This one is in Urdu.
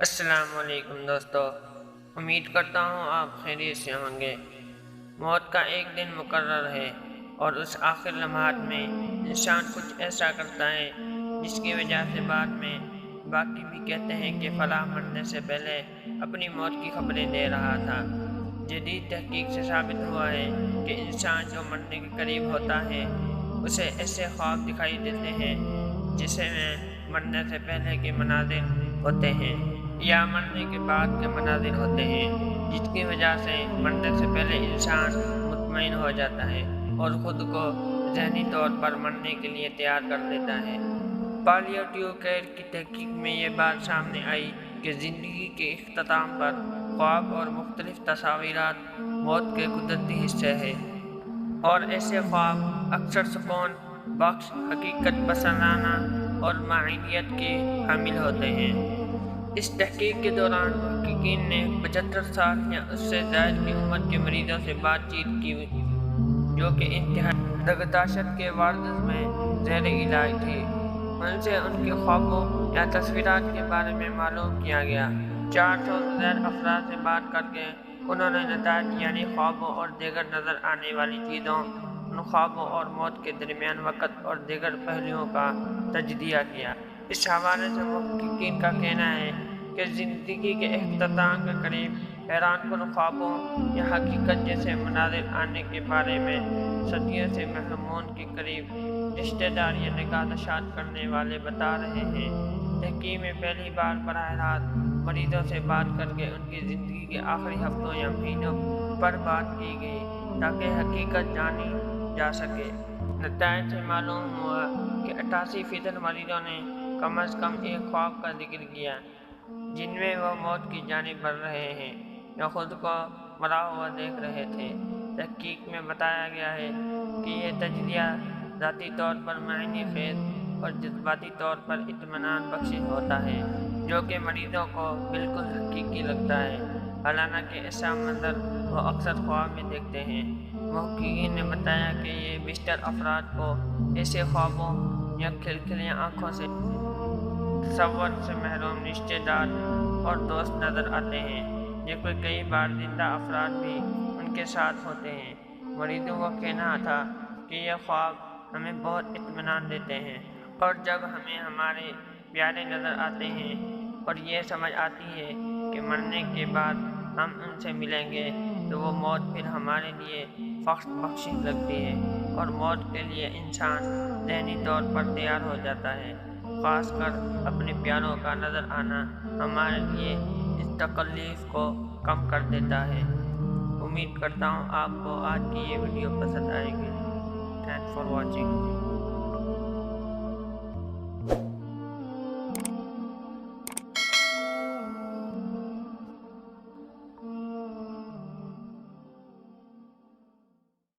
السلام علیکم دوستو، امید کرتا ہوں آپ خیریت سے ہوں گے۔ موت کا ایک دن مقرر ہے اور اس آخر لمحات میں انسان کچھ ایسا کرتا ہے جس کی وجہ سے بعد میں باقی بھی کہتے ہیں کہ فلاں مرنے سے پہلے اپنی موت کی خبریں دے رہا تھا۔ جدید تحقیق سے ثابت ہوا ہے کہ انسان جو مرنے کے قریب ہوتا ہے اسے ایسے خواب دکھائی دیتے ہیں جسے میں مرنے سے پہلے کے مناظر ہوتے ہیں یا مرنے کے بعد کے مناظر ہوتے ہیں، جس کی وجہ سے مرنے سے پہلے انسان مطمئن ہو جاتا ہے اور خود کو ذہنی طور پر مرنے کے لیے تیار کر لیتا ہے۔ پالیٹیو کیئر کی تحقیق میں یہ بات سامنے آئی کہ زندگی کے اختتام پر خواب اور مختلف تصاویرات موت کے قدرتی حصے ہیں، اور ایسے خواب اکثر سکون بخش، حقیقت پسندانہ اور معنویت کے حامل ہوتے ہیں۔ اس تحقیق کے دوران محققین نے 75 سال یا اس سے زائد کی عمر کے مریضوں سے بات چیت کی جو کہ انتہائی نگہداشت کے وارڈز میں زیر علاج تھی۔ ان سے ان کے خوابوں یا تصویرات کے بارے میں معلوم کیا گیا۔ 400 سے زائد افراد سے بات کر کے انہوں نے نتائج یعنی خوابوں اور دیگر نظر آنے والی چیزوں، ان خوابوں اور موت کے درمیان وقت اور دیگر پہلوؤں کا تجزیہ کیا۔ اس حوالے سے محققین کا کہنا ہے کہ زندگی کے اختتام کے قریب حیران کن خوابوں یا حقیقت جیسے مناظر آنے کے بارے میں صدیوں سے محرومون کے قریب رشتہ دار یا نگہداشت کرنے والے بتا رہے ہیں۔ تحقیق میں پہلی بار براہ راست مریضوں سے بات کر کے ان کی زندگی کے آخری ہفتوں یا مہینوں پر بات کی گئی تاکہ حقیقت جانی جا سکے۔ نتائج سے معلوم ہوا کہ 88% مریضوں نے کم از کم ایک خواب کا ذکر کیا جن میں وہ موت کی جانب بڑھ رہے ہیں یا خود کو مرا ہوا دیکھ رہے تھے۔ تحقیق میں بتایا گیا ہے کہ یہ تجزیہ ذاتی طور پر معنی خیز اور جذباتی طور پر اطمینان بخش ہوتا ہے، جو کہ مریضوں کو بالکل حقیقی لگتا ہے، حالانکہ ایسا منظر وہ اکثر خواب میں دیکھتے ہیں۔ محققین نے بتایا کہ یہ بیشتر افراد کو ایسے خوابوں یا کھلکھلی آنکھوں سے تصور سے محروم رشتہ دار اور دوست نظر آتے ہیں، جبکہ کئی بار زندہ افراد بھی ان کے ساتھ ہوتے ہیں۔ مریضوں کا کہنا تھا کہ یہ خواب ہمیں بہت اطمینان دیتے ہیں، اور جب ہمیں ہمارے پیارے نظر آتے ہیں اور یہ سمجھ آتی ہے کہ مرنے کے بعد ہم ان سے ملیں گے تو وہ موت پھر ہمارے لیے فخر بخش لگتی ہے، اور موت کے لیے انسان ذہنی طور پر تیار ہو جاتا ہے۔ خاص کر اپنے پیاروں کا نظر آنا ہمارے لیے اس تکلیف کو کم کر دیتا ہے۔ امید کرتا ہوں آپ کو آج کی یہ ویڈیو پسند آئے گی۔ Thanks for watching.